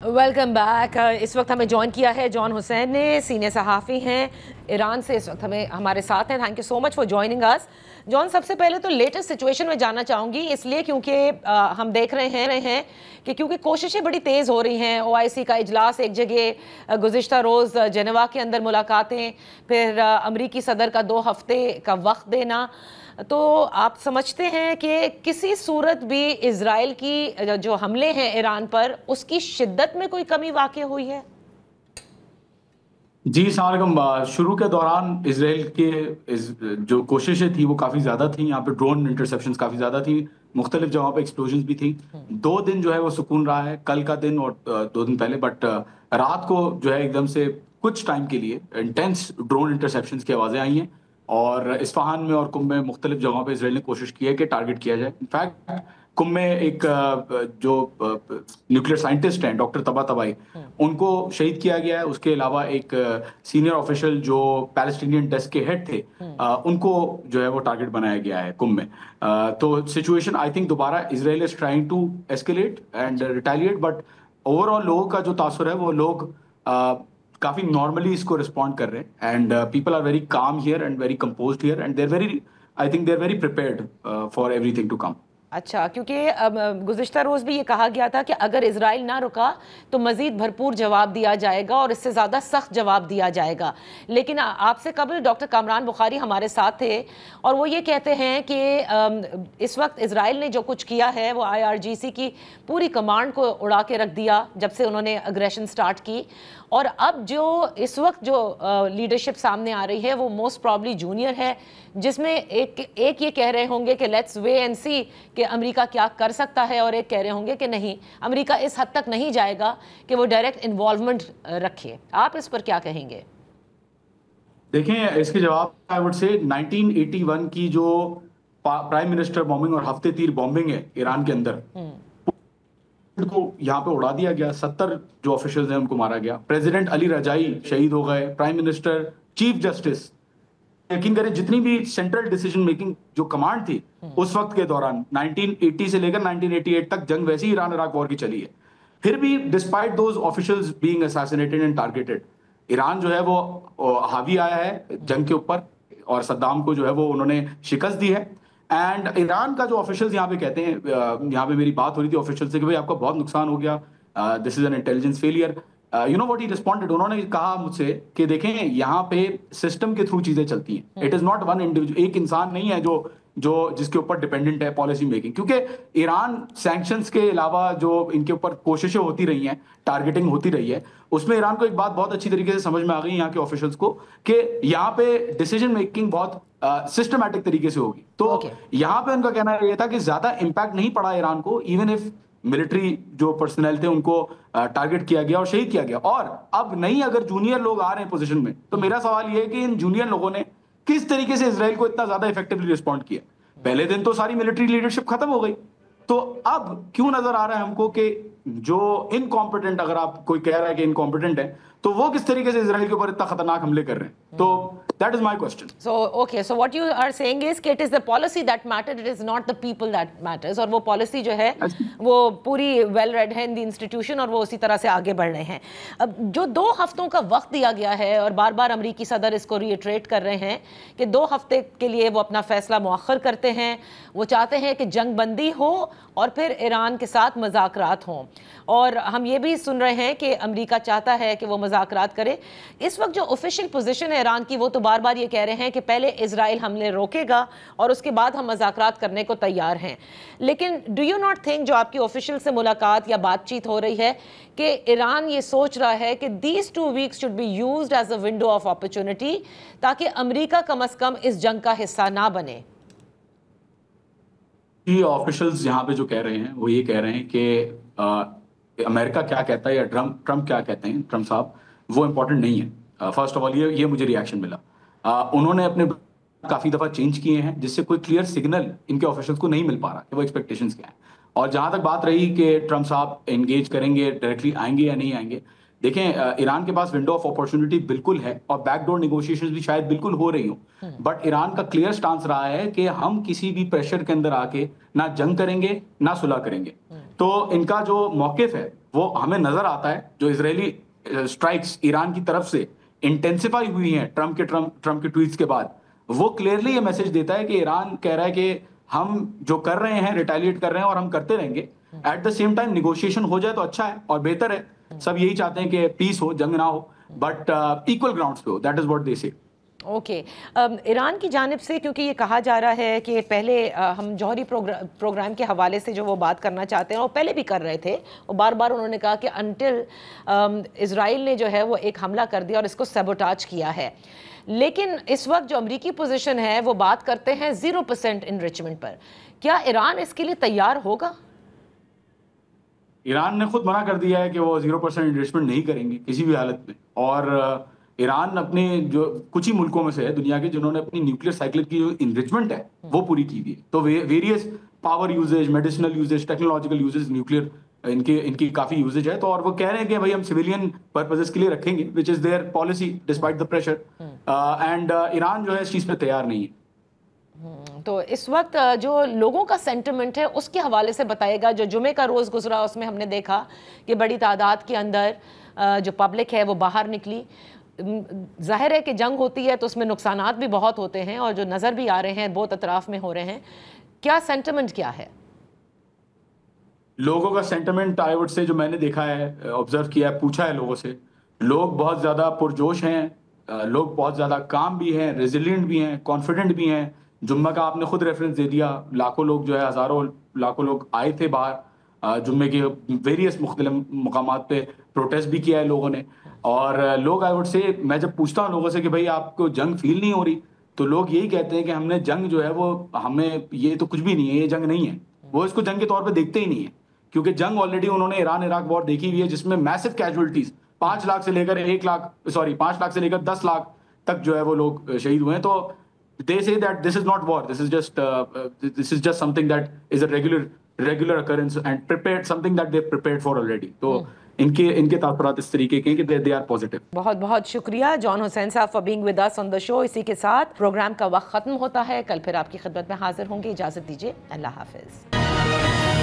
Welcome back. इस वक्त हमें ज्वाइन किया है जॉन हुसैन ने, सीनियर सहाफ़ी हैं ईरान से, इस वक्त हमारे साथ हैं। Thank you so much for joining us. John, सबसे पहले तो लेटेस्ट सिचुएशन में जानना चाहूँगी, इसलिए क्योंकि हम देख रहे हैं कि क्योंकि कोशिशें बड़ी तेज़ हो रही हैं। OIC का इजलास एक जगह, गुज़िश्ता रोज़ जेनेवा के अंदर मुलाकातें, फिर अमरीकी सदर का 2 हफ्ते का वक्त देना। तो आप समझते हैं कि किसी सूरत भी इजराइल की जो हमले हैं ईरान पर, उसकी शिद्दत में कोई कमी वाक़ई हुई है? जी सलाम। शुरू के दौरान इसराइल के जो कोशिशें थी वो काफ़ी ज़्यादा थी। यहाँ पे ड्रोन इंटरसेप्शंस काफ़ी ज़्यादा थी, मुख्तलिफ जगहों पे एक्सप्लोजन्स भी थी। 2 दिन जो है वो सुकून रहा है, कल का दिन और 2 दिन पहले। बट रात को जो है एकदम से कुछ टाइम के लिए इंटेंस ड्रोन इंटरसेप्शंस की आवाज़ें आई हैं और इस्फहान में और कुम में मुख्तलिफ जगहों पे इसराइल ने कोशिश की है कि टारगेट किया जाए। इनफैक्ट कुम में एक जो न्यूक्लियर साइंटिस्ट हैं डॉक्टर तबातबाई, उनको शहीद किया गया है। उसके अलावा एक सीनियर ऑफिशियल जो पैलेस्टीनियन डेस्क के हेड थे, उनको जो है वो टारगेट बनाया गया है कुम में। तो सिचुएशन आई थिंक दोबारा Israel is trying to escalate and retaliate, but overall लोगों का जो तासुर है वो लोग काफी नॉर्मली इसको रिस्पॉन्ड कर रहे हैं and people are very calm here and very composed here and they're very, I think they're very prepared for everything to come. अच्छा, क्योंकि गुज़िश्ता रोज़ भी ये कहा गया था कि अगर इजराइल ना रुका तो मज़ीद भरपूर जवाब दिया जाएगा और इससे ज़्यादा सख्त जवाब दिया जाएगा। लेकिन आपसे कबल डॉक्टर कामरान बुखारी हमारे साथ थे और वो ये कहते हैं कि इस वक्त इजराइल ने जो कुछ किया है वो IRGC की पूरी कमांड को उड़ा के रख दिया जब से उन्होंने अग्रेशन स्टार्ट की। और अब जो इस वक्त जो लीडरशिप सामने आ रही है वो मोस्ट प्रॉब्ली जूनियर है, जिसमें एक ये कह रहे होंगे कि लेट्स वे एंड सी कि अमेरिका क्या कर सकता है, और एक कह रहे होंगे कि नहीं, अमेरिका इस हद तक नहीं जाएगा कि वो डायरेक्ट इन्वॉल्वमेंट रखे। आप इस पर क्या कहेंगे? देखें, इसके जवाब आई वुड से 1981 की जो प्राइम मिनिस्टर बॉम्बिंग और हफ्ते तीर बॉम्बिंग है ईरान के अंदर, को यहाँ पे उड़ा दिया गया। 70 जो ऑफिशियल्स हैं उनको मारा गया। प्रेसिडेंट अली रजाई शहीद हो गए। प्राइम मिनिस्टर, चीफ जस्टिस, यकीन करें जितनी भी सेंट्रल डिसीजन मेकिंग जो कमांड थी उस वक्त के दौरान 1980 से लेकर 1988 तक जंग वैसी ईरान इराक वॉर की चली है। फिर भी despite those officials being assassinated and targeted, Iran जो है वो हावी आया है जंग के ऊपर और सद्दाम को जो है वो उन्होंने शिकस्त दी है। एंड ईरान का जो ऑफिशियल्स यहाँ पे कहते हैं, यहाँ पे मेरी बात हो रही थी ऑफिशियल से कि भाई आपका बहुत नुकसान हो गया, this is an intelligence failure. You know what he responded, उन्होंने कहा मुझसे कि देखें यहाँ पे सिस्टम के थ्रू चीजें चलती हैं, it is not one individual, एक इंसान नहीं है जो जो जिसके ऊपर डिपेंडेंट है पॉलिसी मेकिंग। क्योंकि ईरान सैंक्शंस के अलावा जो इनके ऊपर कोशिशें होती रही हैं, टारगेटिंग होती रही है, उसमें ईरान को एक बात बहुत अच्छी तरीके से समझ में आ गई यहाँ के ऑफिशियल्स को कि यहाँ पे डिसीजन मेकिंग बहुत सिस्टमैटिक तरीके से होगी। तो यहाँ पे उनका कहना यह था कि ज्यादा इंपैक्ट नहीं पड़ा ईरान को, इवन इफ मिलिट्री जो पर्सनल थे उनको टारगेट किया गया और शहीद किया गया। और अब नहीं, अगर जूनियर लोग आ रहे हैं पोजीशन में, तो मेरा सवाल यह है कि इन जूनियर लोगों ने किस तरीके से इजराइल को इतना ज्यादा इफेक्टिवली रिस्पॉन्ड किया। पहले दिन तो सारी मिलिट्री लीडरशिप खत्म हो गई, तो अब क्यों नजर आ रहा है हमको कि जो इनकॉम्पिटेंट, अगर आप कोई कह रहा है कि इनकॉम्पिटेंट है, तो वो किस तरीके से इजराइल के ऊपर इतना खतरनाक हमले कर रहे हैं? तो that is my question. So what you are saying is कि it is the policy that matters, it is not the people that matters, और वो पॉलिसी जो है वो पूरी वेल रेड है इन द इंस्टीट्यूशन और वो उसी तरह से आगे बढ़ रहे हैं। अब जो 2 हफ्तों का वक्त दिया गया है और बार बार अमरीकी सदर इसको रीइटरेट कर रहे हैं कि 2 हफ्ते के लिए वो अपना फैसला मुअख्खर करते हैं, वो चाहते हैं कि जंग बंदी हो और फिर ईरान के साथ मज़ाकरात हों। और हम ये भी सुन रहे हैं कि अमेरिका चाहता है कि वो मज़ाकरात करे। इस वक्त जो ऑफिशियल पोजीशन है ईरान की, वो तो बार बार ये कह रहे हैं कि पहले इजराइल हमले रोकेगा और उसके बाद हम मज़ाकरात करने को तैयार हैं। लेकिन डू यू नॉट थिंक, जो आपकी ऑफिशियल से मुलाकात या बातचीत हो रही है, कि ईरान ये सोच रहा है कि these 2 weeks should be used as a window of opportunity ताकि अमेरिका कम अज कम इस जंग का हिस्सा ना बने? ये ऑफिशियल्स यहाँ पे जो कह रहे हैं वो ये कह रहे हैं कि अमेरिका क्या कहता है या ट्रम्प क्या कहते हैं, ट्रम्प साहब, वो इंपॉर्टेंट नहीं है। फर्स्ट ऑफ ऑल ये मुझे रिएक्शन मिला। उन्होंने अपने काफी दफा चेंज किए हैं जिससे कोई क्लियर सिग्नल इनके ऑफिशियल्स को नहीं मिल पा रहा कि वो एक्सपेक्टेशंस क्या है। और जहां तक बात रही कि ट्रम्प साहब एंगेज करेंगे, डायरेक्टली आएंगे या नहीं आएंगे, देखें ईरान के पास विंडो ऑफ अपॉर्चुनिटी बिल्कुल है और बैकडोर नेगोशिएशंस भी शायद बिल्कुल हो रही हो, बट ईरान का क्लियर स्टांस रहा है कि हम किसी भी प्रेशर के अंदर आके ना जंग करेंगे ना सुलह करेंगे। तो इनका जो मौकिफ है वो हमें नजर आता है, जो इजरायली स्ट्राइक्स ईरान की तरफ से इंटेंसिफाई हुई हैं ट्रम्प के ट्वीट्स के बाद, वो क्लियरली ये मैसेज देता है कि ईरान कह रहा है कि हम जो कर रहे हैं रिटेलिएट कर रहे हैं और हम करते रहेंगे। At the same time negotiation हो जाए तो अच्छा है और बेहतर है। सब यही चाहते हैं कि पीस हो, जंग ना हो, बट इक्वल ग्राउंड्स पे हो। दैट इज व्हाट दे से। ओके ईरान की जानिब से, क्योंकि ये कहा जा रहा है कि पहले हम जौहरी प्रोग्राम के हवाले से जो वो बात करना चाहते हैं और पहले भी कर रहे थे, और बार बार उन्होंने कहा कि अनटिल इजराइल ने जो है वो एक हमला कर दिया और इसको सबोटाज किया है, लेकिन इस वक्त जो अमरीकी पोजीशन है वो बात करते हैं 0% इनरिचमेंट पर। क्या ईरान इसके लिए तैयार होगा? ईरान ने खुद मना कर दिया है कि वो 0% इन्वेस्टमेंट नहीं करेंगे किसी भी हालत में। और ईरान अपने जो कुछ ही मुल्कों में से है दुनिया के जिन्होंने अपनी न्यूक्लियर साइकिल की जो इन्रिचमेंट है वो पूरी की हुई है। तो various power uses, medicinal uses, technological uses, nuclear इनकी काफी यूजेज है। तो और वो कह रहे हैं कि भाई हम सिविलियन पर्पजेस के लिए रखेंगे, which is their policy despite the pressure. And Iran जो है इस चीज पे तैयार नहीं है। तो इस वक्त जो लोगों का सेंटिमेंट है उसके हवाले से बताएगा। जो जुमे का रोज़ गुजरा उसमें हमने देखा कि बड़ी तादाद के अंदर जो पब्लिक है वो बाहर निकली। जाहिर है कि जंग होती है तो उसमें नुकसानात भी बहुत होते हैं और जो नज़र भी आ रहे हैं बहुत अतराफ में हो रहे हैं। क्या सेंटिमेंट क्या है लोगों का? सेंटिमेंट आई वुड से जो मैंने देखा है, ऑब्जर्व किया है, पूछा है लोगों से, लोग बहुत ज़्यादा पुरजोश हैं, लोग बहुत ज़्यादा काम भी हैं, रेजिलियंट भी हैं, कॉन्फिडेंट भी हैं। जुम्मे का आपने खुद रेफरेंस दे दिया, लाखों लोग जो है, हज़ारों लाखों लोग आए थे बाहर जुम्मे के वेरियस मुख्तलिफ मकामात पे प्रोटेस्ट भी किया है लोगों ने। और लोग आई वुड से, मैं जब पूछता हूँ लोगों से कि भाई आपको जंग फील नहीं हो रही, तो लोग यही कहते हैं कि हमने जंग जो है वो, हमें ये तो कुछ भी नहीं है, ये जंग नहीं है। वो इसको जंग के तौर पे देखते ही नहीं है, क्योंकि जंग ऑलरेडी उन्होंने ईरान इराक वॉर देखी हुई है जिसमें मैसिव कैजुअलिटीज 5 लाख से लेकर 10 लाख तक जो है वो लोग शहीद हुए हैं। तो they say that this is not war, this is just something that is a regular occurrence and prepared, something that they prepared for already. तो इनके तात्पर्य इस तरीके के कि they are positive। बहुत बहुत शुक्रिया जॉन हुसैन साहब for being with us on the show. इसी के साथ प्रोग्राम का वक्त खत्म होता है। कल फिर आपकी खिदमत में हाजिर होंगे। इजाजत दीजिए, अल्लाह हाफिज।